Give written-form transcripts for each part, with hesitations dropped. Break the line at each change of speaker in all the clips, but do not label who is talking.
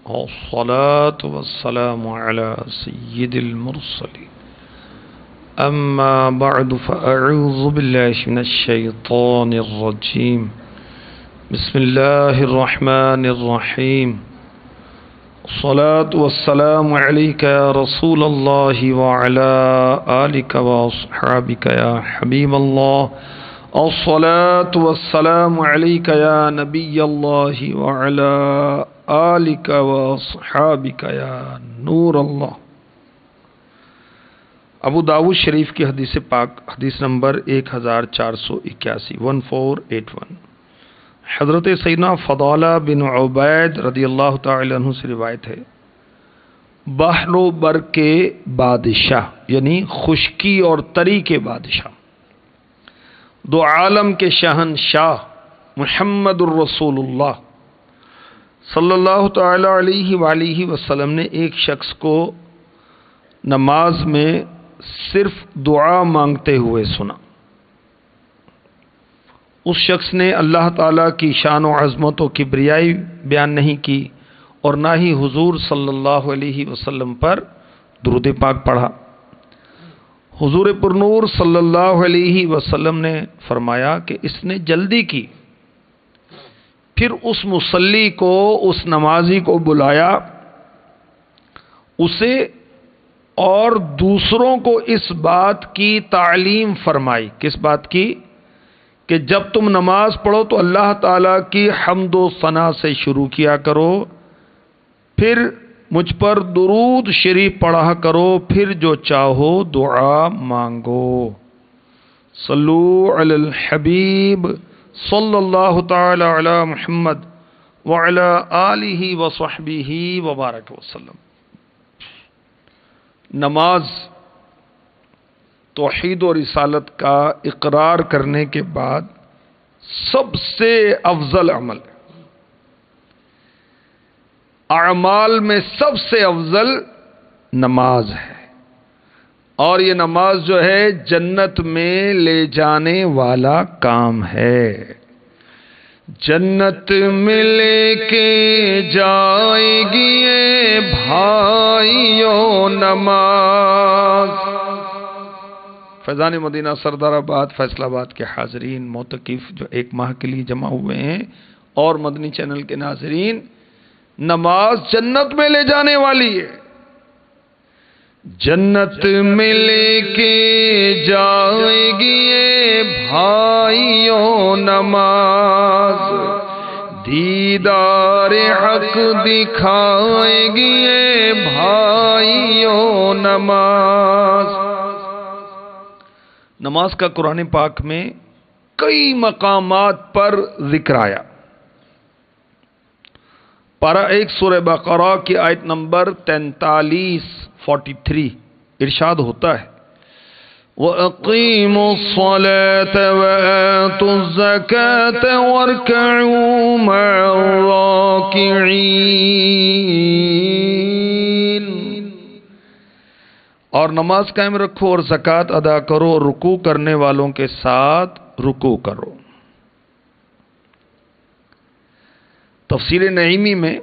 والصلاة والسلام على سيد المرسلين أما بعد فأعوذ بالله من الشيطان الرجيم بسم الله الرحمن الرحيم الصلاة والسلام عليك يا رسول الله وعلى آلك وأصحابك يا حبيب الله الصلاة والسلام عليك يا نبي الله وعلى آلك وأصحابك يا نور اللہ۔ ابو داؤد شریف کی حدیث پاک، حدیث نمبر 1481 1481، حضرت سیدنا فضالہ بن عبید رضی اللہ تعالی عنہ سے روایت ہے، بحر و بر کے بادشاہ یعنی خشکی اور تری کے بادشاہ، دو عالم کے شہنشاہ محمد الرسول اللہ صلی اللہ تعالی علیہ وآلہ وسلم نے ایک شخص کو نماز میں صرف دعا مانگتے ہوئے سنا۔ اس شخص نے اللہ تعالیٰ کی شان و عظمت و کبریائی بیان نہیں کی اور نہ ہی حضور صلی اللہ علیہ وسلم پر درود پاک پڑھا۔ حضور پرنور صلی اللہ علیہ وسلم نے فرمایا کہ اس نے جلدی کی، پھر اس مصلی کو، اس نمازی کو بلایا، اسے اور دوسروں کو اس بات کی تعلیم فرمائی۔ کس بات کی؟ کہ جب تم نماز پڑھو تو اللہ تعالیٰ کی حمد و ثنا سے شروع کیا کرو، پھر مجھ پر درود شریف پڑھا کرو، پھر جو چاہو دعا مانگو۔ صلو علی الحبیب صلی اللہ تعالی علی محمد وعلی آلہ وصحبہ وبارک وسلم۔ نماز توحید و رسالت کا اقرار کرنے کے بعد سب سے افضل عمل ہے۔ اعمال میں سب سے افضل نماز ہے، اور یہ نماز جو ہے جنت میں لے جانے والا کام ہے۔ جنت میں لے کے جائے گی اے بھائیو نماز۔ فیضان مدینہ سردار آباد فیصل آباد کے حاضرین، معتکف جو ایک ماہ کے لیے جمع ہوئے ہیں، اور مدنی چینل کے ناظرین، نماز جنت میں لے جانے والی ہے۔ جنت میں لے کے جائے گی اے بھائیو نماز، دیدار حق دکھائے گی اے بھائیو نماز۔ نماز کا قرآن پاک میں کئی مقامات پر ذکر آیا۔ پارہ 1 سورہ بقرہ کی آیت نمبر 43 ارشاد ہوتا ہے، وَأَقِيمُوا الصَّلَاةَ وَآتُوا الزَّكَاةَ وَارْكَعُوا مَعَ الرَّاكِعِينَ، اور نماز قائم رکھو اور زکوٰۃ ادا کرو اور رکوع کرنے والوں کے ساتھ رکوع کرو۔ تفسیر نعیمی میں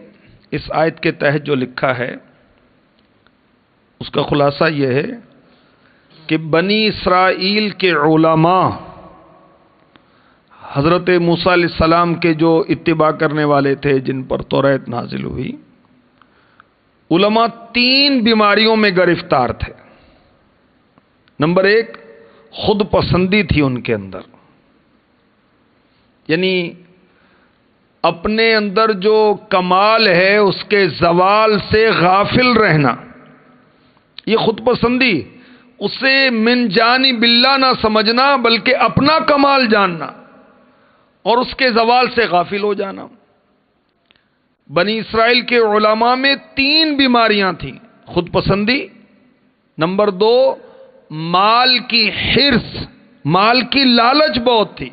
اس آیت کے تحت جو لکھا ہے اس کا خلاصہ یہ ہے کہ بنی اسرائیل کے علماء، حضرت موسیٰ علیہ السلام کے جو اتباع کرنے والے تھے، جن پر توریت نازل ہوئی، علماء 3 بیماریوں میں گرفتار تھے۔ نمبر 1، خود پسندی تھی ان کے اندر، یعنی اپنے اندر جو کمال ہے اس کے زوال سے غافل رہنا، یہ خود پسندی، اسے من جانب اللہ نہ سمجھنا بلکہ اپنا کمال جاننا اور اس کے زوال سے غافل ہو جانا۔ بنی اسرائیل کے علماء میں 3 بیماریاں تھیں، خود پسندی، نمبر 2 مال کی حرص، مال کی لالچ بہت تھی،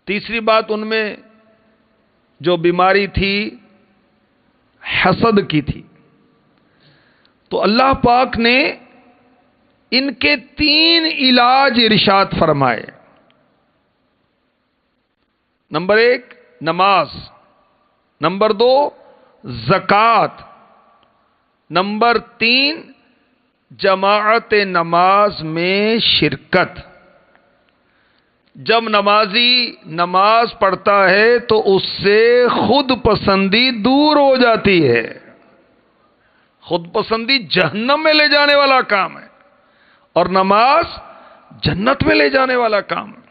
تیسری بات ان میں جو بیماری تھی حسد کی تھی۔ تو اللہ پاک نے ان کے 3 علاج ارشاد فرمائے۔ نمبر 1 نماز، نمبر 2 زکوٰۃ، نمبر 3 جماعت نماز میں شرکت۔ جب نمازی نماز پڑھتا ہے تو اس سے خود پسندی دور ہو جاتی ہے۔ خود پسندی جہنم میں لے جانے والا کام ہے اور نماز جنت میں لے جانے والا کام ہے۔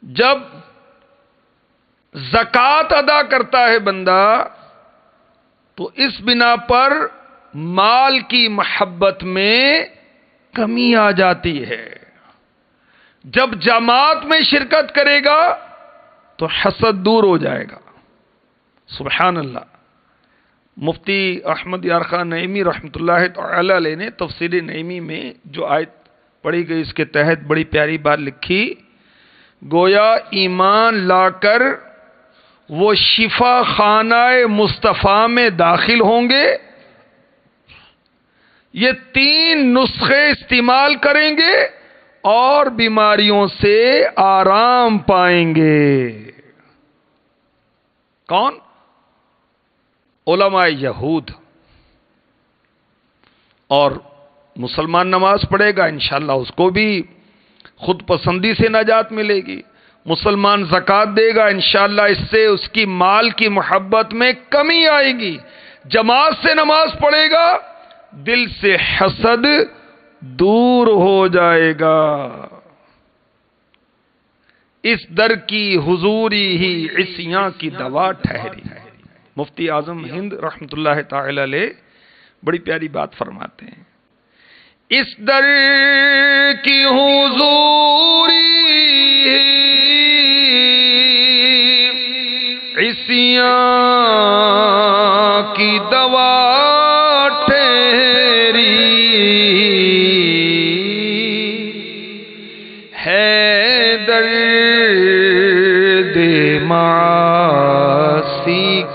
جب زکوٰۃ ادا کرتا ہے بندہ تو اس بنا پر مال کی محبت میں کمی آ جاتی ہے۔ جب جماعت میں شرکت کرے گا تو حسد دور ہو جائے گا۔ سبحان اللہ۔ مفتی احمد یار خان نعیمی رحمۃ اللہ تعالی علیہ نے تفسیر نعیمی میں جو آیت پڑھی گئی اس کے تحت بڑی پیاری بات لکھی، گویا ایمان لا کر وہ شفا خانہ مصطفیٰ میں داخل ہوں گے، یہ 3 نسخے استعمال کریں گے اور بیماریوں سے آرام پائیں گے۔ کون؟ علماء یہود۔ اور مسلمان نماز پڑھے گا انشاءاللہ اس کو بھی خود پسندی سے نجات ملے گی۔ مسلمان زکوٰۃ دے گا انشاءاللہ اس سے اس کی مال کی محبت میں کمی آئے گی۔ جماعت سے نماز پڑھے گا دل سے حسد دور ہو جائے گا۔ اس در کی حضوری ہی عصیاں کی دوا ٹھہری۔ مفتی اعظم ہند رحمۃ اللہ تعالی علیہ بڑی پیاری بات فرماتے ہیں، اس در کی حضوری عصیاں کی دوا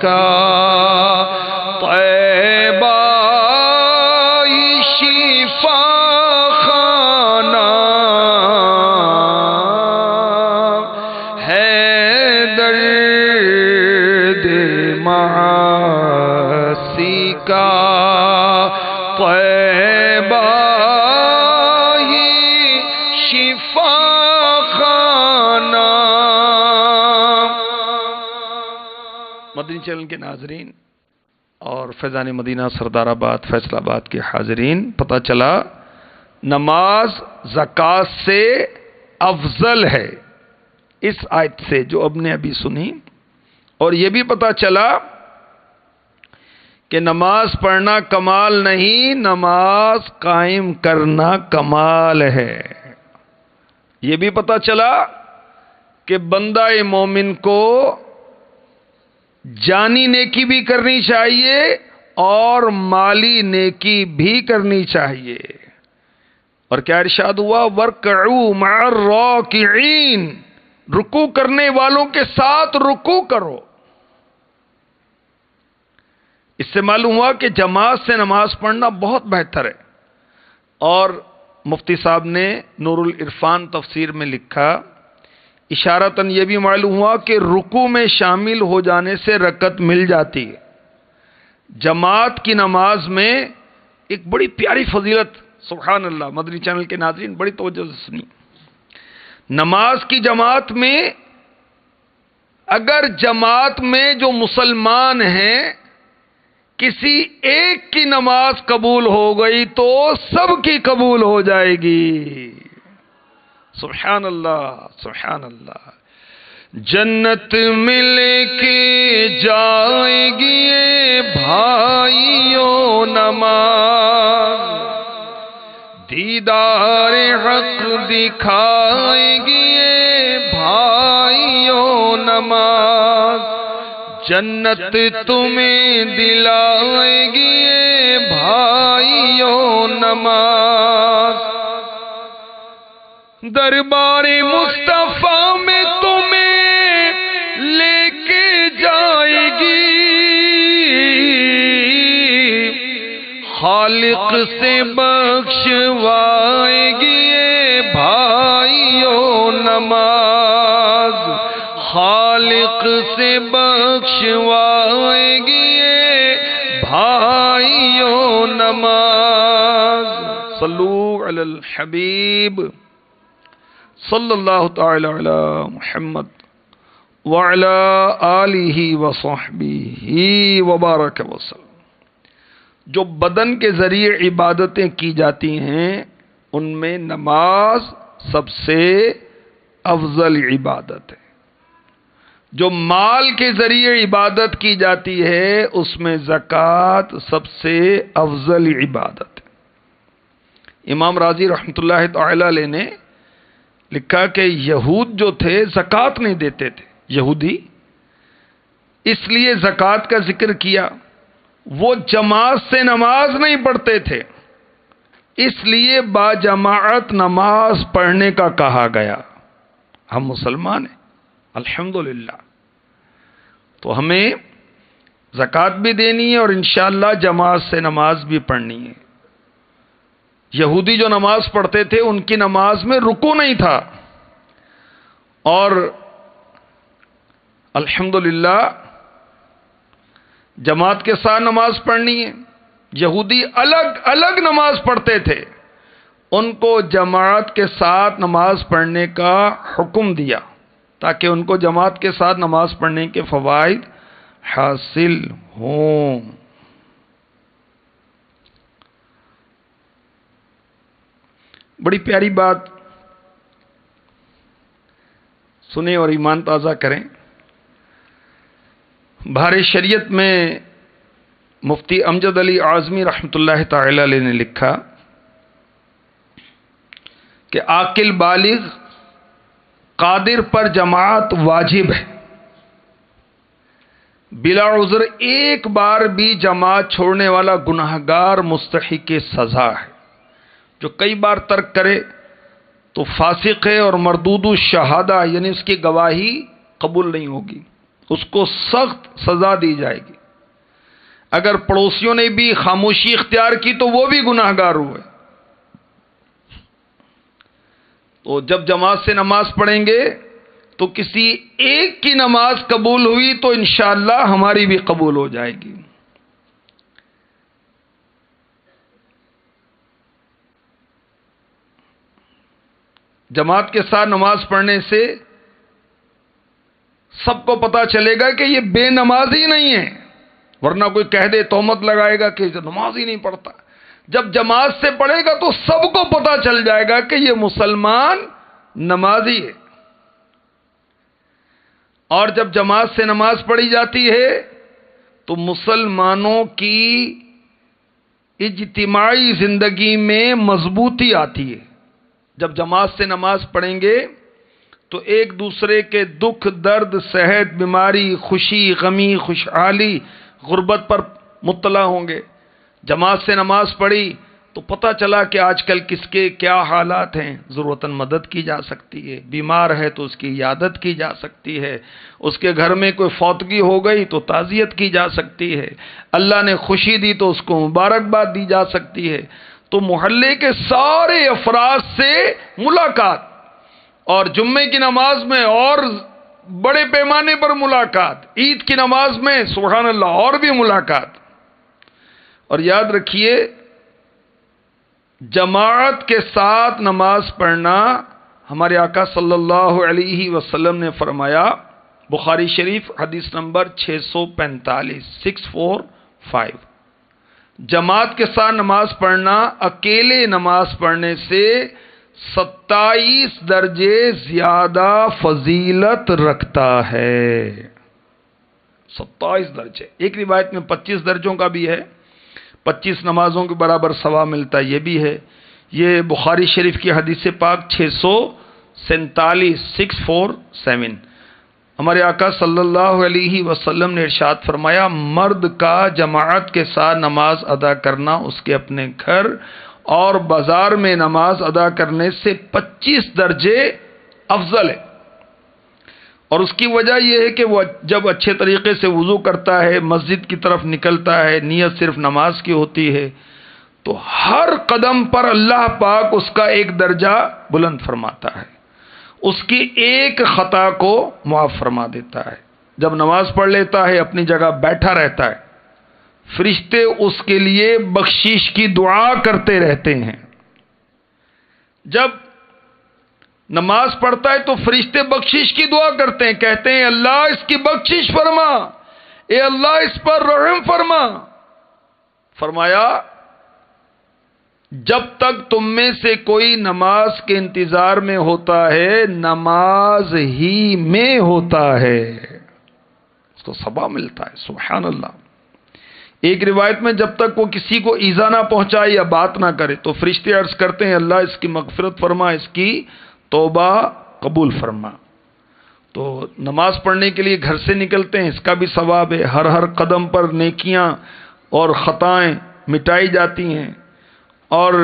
کا طیبہ شفا خانہ ہے، درد معاصی کا طیبہ شفا خانہ۔ مدنی چینل کے ناظرین اور فیضان مدینہ سردار آباد فیصل آباد کے حاضرین، پتہ چلا نماز زکوٰۃ سے افضل ہے اس آیت سے جو اب نے ابھی سنی، اور یہ بھی پتہ چلا کہ نماز پڑھنا کمال نہیں، نماز قائم کرنا کمال ہے۔ یہ بھی پتہ چلا کہ بندہ مومن کو جانی نیکی بھی کرنی چاہیے اور مالی نیکی بھی کرنی چاہیے۔ اور کیا ارشاد ہوا؟ وَارْكَعُوا مَعَ الرَّاكِعِينَ، رکوع کرنے والوں کے ساتھ رکوع کرو۔ اس سے معلوم ہوا کہ جماعت سے نماز پڑھنا بہت بہتر ہے۔ اور مفتی صاحب نے نور العرفان تفسیر میں لکھا، اشارتاً یہ بھی معلوم ہوا کہ رکوع میں شامل ہو جانے سے رکعت مل جاتی ہے۔ جماعت کی نماز میں ایک بڑی پیاری فضیلت، سبحان اللہ، مدنی چینل کے ناظرین بڑی توجہ سے سنی۔ نماز کی جماعت میں اگر جماعت میں جو مسلمان ہیں کسی ایک کی نماز قبول ہو گئی تو سب کی قبول ہو جائے گی۔ سبحان اللہ، سبحان اللہ۔ جنت مل کے جائے گی بھائیوں نماز، دیدار حق دکھائے گی بھائیوں نماز، جنت تمہیں دلائے گی بھائیوں نماز، دربار مصطفیٰ میں تمہیں لے کے جائے گی، خالق سے بخشوائے گی بھائیوں نماز، خالق سے بخشوائے گی صلو علی الحبیب صلی اللہ تعالی علی محمد وعلی آلہ وصحبہ وبارک وسلم۔ جو بدن کے ذریعے عبادتیں کی جاتی ہیں ان میں نماز سب سے افضل عبادت ہے۔ جو مال کے ذریعے عبادت کی جاتی ہے اس میں زکوٰۃ سب سے افضل عبادت ہے۔ امام راضی رحمۃ اللہ تعالی علیہ نے لکھا کہ یہود جو تھے زکوٰۃ نہیں دیتے تھے، یہودی، اس لیے زکوٰۃ کا ذکر کیا۔ وہ جماعت سے نماز نہیں پڑھتے تھے، اس لیے باجماعت نماز پڑھنے کا کہا گیا۔ ہم مسلمان ہیں الحمدللہ، تو ہمیں زکوٰۃ بھی دینی ہے اور انشاءاللہ جماعت سے نماز بھی پڑھنی ہے۔ یہودی جو نماز پڑھتے تھے ان کی نماز میں رکوع نہیں تھا، اور الحمدللہ جماعت کے ساتھ نماز پڑھنی ہے۔ یہودی الگ الگ نماز پڑھتے تھے، ان کو جماعت کے ساتھ نماز پڑھنے کا حکم دیا تاکہ ان کو جماعت کے ساتھ نماز پڑھنے کے فوائد حاصل ہوں۔ بڑی پیاری بات سنیں اور ایمان تازہ کریں۔ بہار شریعت میں مفتی امجد علی اعظمی رحمۃ اللہ تعالی علیہ نے لکھا کہ عاقل بالغ قادر پر جماعت واجب ہے، بلا عذر ایک بار بھی جماعت چھوڑنے والا گناہگار مستحق سزا ہے۔ جو کئی بار ترک کرے تو فاسق ہے اور مردود الشہادہ، یعنی اس کی گواہی قبول نہیں ہوگی، اس کو سخت سزا دی جائے گی۔ اگر پڑوسیوں نے بھی خاموشی اختیار کی تو وہ بھی گناہگار ہوئے۔ تو جب جماعت سے نماز پڑھیں گے تو کسی ایک کی نماز قبول ہوئی تو انشاءاللہ ہماری بھی قبول ہو جائے گی۔ جماعت کے ساتھ نماز پڑھنے سے سب کو پتا چلے گا کہ یہ بے نمازی نہیں ہے، ورنہ کوئی کہہ دے تہمت لگائے گا کہ نماز ہی نہیں پڑھتا۔ جب جماعت سے پڑھے گا تو سب کو پتا چل جائے گا کہ یہ مسلمان نمازی ہے۔ اور جب جماعت سے نماز پڑھی جاتی ہے تو مسلمانوں کی اجتماعی زندگی میں مضبوطی آتی ہے۔ جب جماعت سے نماز پڑھیں گے تو ایک دوسرے کے دکھ درد، صحت، بیماری، خوشی، غمی، خوشحالی، غربت پر مطلع ہوں گے۔ جماعت سے نماز پڑھی تو پتہ چلا کہ آج کل کس کے کیا حالات ہیں، ضرورتاً مدد کی جا سکتی ہے، بیمار ہے تو اس کی عیادت کی جا سکتی ہے، اس کے گھر میں کوئی فوتگی ہو گئی تو تعزیت کی جا سکتی ہے، اللہ نے خوشی دی تو اس کو مبارکباد دی جا سکتی ہے۔ تو محلے کے سارے افراد سے ملاقات، اور جمعے کی نماز میں اور بڑے پیمانے پر ملاقات، عید کی نماز میں سبحان اللہ اور بھی ملاقات۔ اور یاد رکھیے جماعت کے ساتھ نماز پڑھنا، ہمارے آقا صلی اللہ علیہ وسلم نے فرمایا، بخاری شریف حدیث نمبر 645 645، جماعت کے ساتھ نماز پڑھنا اکیلے نماز پڑھنے سے 27 درجے زیادہ فضیلت رکھتا ہے۔ 27 درجے، ایک روایت میں 25 درجوں کا بھی ہے، 25 نمازوں کے برابر ثواب ملتا ہے، یہ بھی ہے۔ یہ بخاری شریف کی حدیث پاک 647 647۔ ہمارے آقا صلی اللہ علیہ وسلم نے ارشاد فرمایا، مرد کا جماعت کے ساتھ نماز ادا کرنا اس کے اپنے گھر اور بازار میں نماز ادا کرنے سے 25 درجے افضل ہے۔ اور اس کی وجہ یہ ہے کہ وہ جب اچھے طریقے سے وضو کرتا ہے، مسجد کی طرف نکلتا ہے، نیت صرف نماز کی ہوتی ہے، تو ہر قدم پر اللہ پاک اس کا ایک درجہ بلند فرماتا ہے، اس کی ایک خطا کو معاف فرما دیتا ہے۔ جب نماز پڑھ لیتا ہے اپنی جگہ بیٹھا رہتا ہے، فرشتے اس کے لیے بخشش کی دعا کرتے رہتے ہیں۔ جب نماز پڑھتا ہے تو فرشتے بخشش کی دعا کرتے ہیں، کہتے ہیں اللہ اس کی بخشش فرما، اے اللہ اس پر رحم فرما۔ فرمایا جب تک تم میں سے کوئی نماز کے انتظار میں ہوتا ہے نماز ہی میں ہوتا ہے، اس کو ثواب ملتا ہے۔ سبحان اللہ۔ ایک روایت میں جب تک وہ کسی کو ایذا نہ پہنچائے یا بات نہ کرے تو فرشتے عرض کرتے ہیں اللہ اس کی مغفرت فرما، اس کی توبہ قبول فرما۔ تو نماز پڑھنے کے لیے گھر سے نکلتے ہیں، اس کا بھی ثواب ہے، ہر قدم پر نیکیاں اور خطائیں مٹائی جاتی ہیں، اور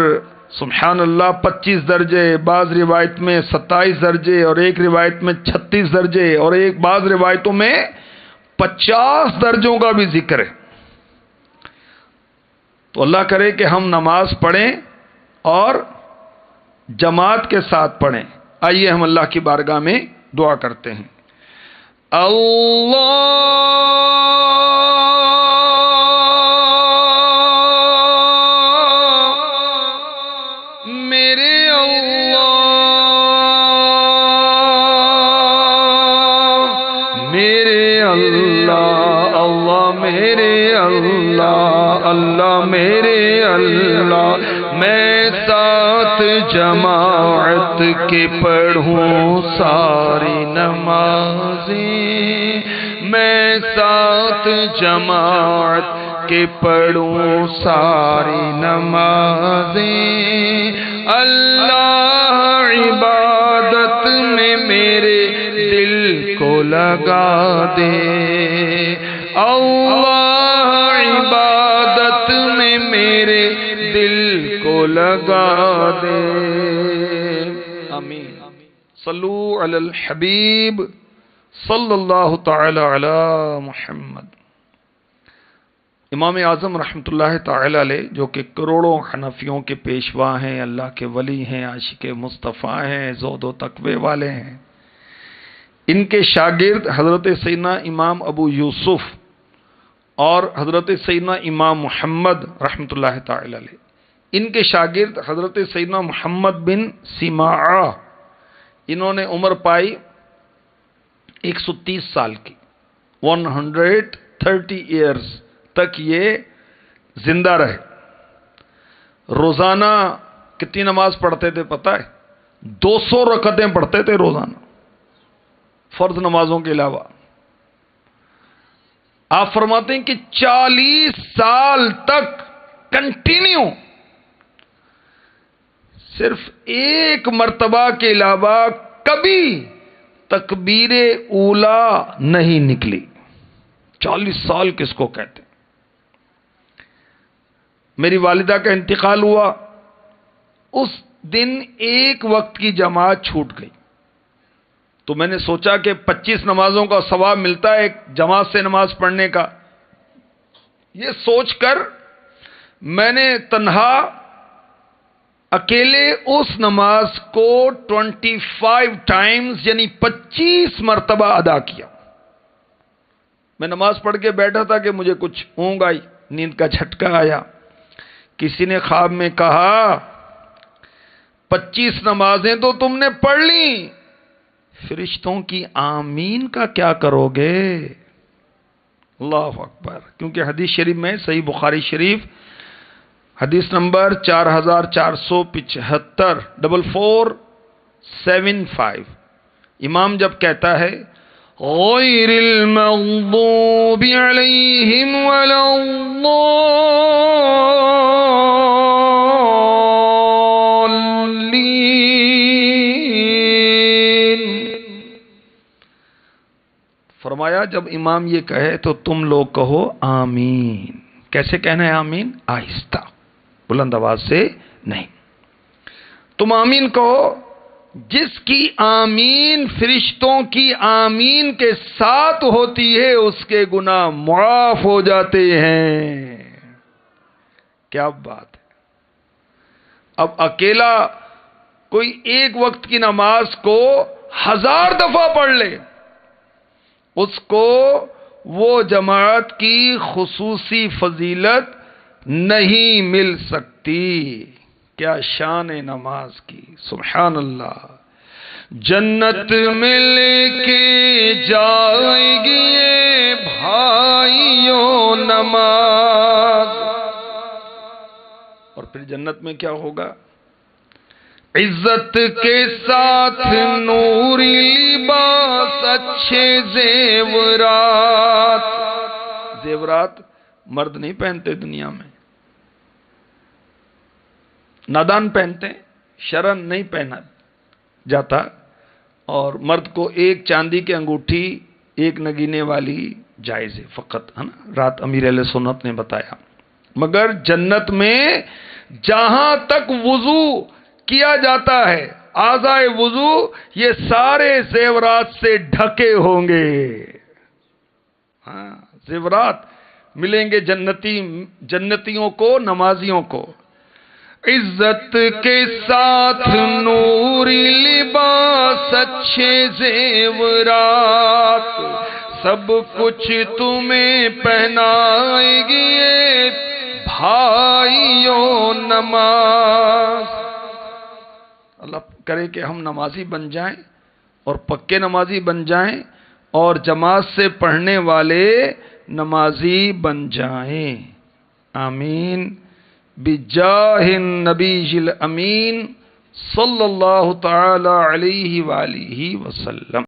سبحان اللہ 25 درجے، بعض روایت میں 27 درجے، اور ایک روایت میں 36 درجے، اور ایک بعض روایتوں میں 50 درجوں کا بھی ذکر ہے۔ تو اللہ کرے کہ ہم نماز پڑھیں اور جماعت کے ساتھ پڑھیں۔ آئیے ہم اللہ کی بارگاہ میں دعا کرتے ہیں۔ اللہ میرے اللہ میرے اللہ، اللہ میرے اللہ، اللہ میرے اللہ، میں ساتھ جماعت کے پڑھوں ساری نمازیں، میں ساتھ جماعت کے پڑھوں ساری نمازیں، اللہ عبادت میں میرے دل کو لگا دے، اللہ عبادت میں میرے دل کو لگا دے، آمین۔ صلو علی الحبیب صلی اللہ تعالی علی محمد۔ امام اعظم رحمۃ اللہ تعالی علیہ جو کہ کروڑوں حنفیوں کے پیشوا ہیں، اللہ کے ولی ہیں، عاشق مصطفیٰ ہیں، زہد و تقوی والے ہیں، ان کے شاگرد حضرت سیدنا امام ابو یوسف اور حضرت سیدنا امام محمد رحمۃ اللہ تعالی علیہ، ان کے شاگرد حضرت سیدنا محمد بن سماعہ، انہوں نے عمر پائی 130 سال کی، 130 ایئرز تک یہ زندہ رہے۔ روزانہ کتنی نماز پڑھتے تھے پتہ ہے؟ 200 رکعتیں پڑھتے تھے روزانہ، فرض نمازوں کے علاوہ۔ آپ فرماتے ہیں کہ 40 سال تک کنٹینیو صرف ایک مرتبہ کے علاوہ کبھی تکبیر اولا نہیں نکلی۔ 40 سال کس کو کہتے ہیں؟ میری والدہ کا انتقال ہوا، اس دن ایک وقت کی جماعت چھوٹ گئی، تو میں نے سوچا کہ 25 نمازوں کا ثواب ملتا ہے ایک جماعت سے نماز پڑھنے کا۔ یہ سوچ کر میں نے تنہا اکیلے اس نماز کو 25 ٹائمز یعنی 25 مرتبہ ادا کیا۔ میں نماز پڑھ کے بیٹھا تھا کہ مجھے کچھ اونگ آئی، نیند کا جھٹکا آیا۔ کسی نے خواب میں کہا 25 نمازیں تو تم نے پڑھ لی، فرشتوں کی آمین کا کیا کرو گے؟ اللہ اکبر۔ کیونکہ حدیث شریف میں صحیح بخاری شریف حدیث نمبر 4475 4475 امام جب کہتا ہے غیر المغضوب علیہم ولا الضالین، فرمایا جب امام یہ کہے تو تم لوگ کہو آمین۔ کیسے کہنا ہے آمین؟ آہستہ، بلند آواز سے نہیں۔ تم آمین کہو، جس کی آمین فرشتوں کی آمین کے ساتھ ہوتی ہے اس کے گناہ معاف ہو جاتے ہیں۔ کیا بات ہے! اب اکیلا کوئی ایک وقت کی نماز کو 1000 دفعہ پڑھ لے، اس کو وہ جماعت کی خصوصی فضیلت نہیں مل سکتی۔ کیا شان نماز کی، سبحان اللہ۔ جنت مل کے جائے گی یہ بھائیوں نماز، اور پھر جنت میں کیا ہوگا؟ عزت کے ساتھ نوری لباس، اچھے زیورات۔ زیورات مرد نہیں پہنتے دنیا میں، نادان پہنتے، شرن نہیں پہنا جاتا، اور مرد کو ایک چاندی کی انگوٹھی ایک نگینے والی جائز ہے فقط، ہے نا، رات امیر اہل سنت نے بتایا۔ مگر جنت میں جہاں تک وضو کیا جاتا ہے، اعضائے وضو یہ سارے زیورات سے ڈھکے ہوں گے۔ ہاں، زیورات ملیں گے جنتیوں کو، نمازیوں کو۔ عزت کے ساتھ نوری لباس، اچھے زیورات، سب کچھ تمہیں پہنائے گی یہ بھائیوں نماز۔ اللہ کرے کہ ہم نمازی بن جائیں، اور پکے نمازی بن جائیں، اور جماعت سے پڑھنے والے نمازی بن جائیں، آمین، بجاہ النبی الامین صلی اللہ تعالی علیہ وآلہ وسلم۔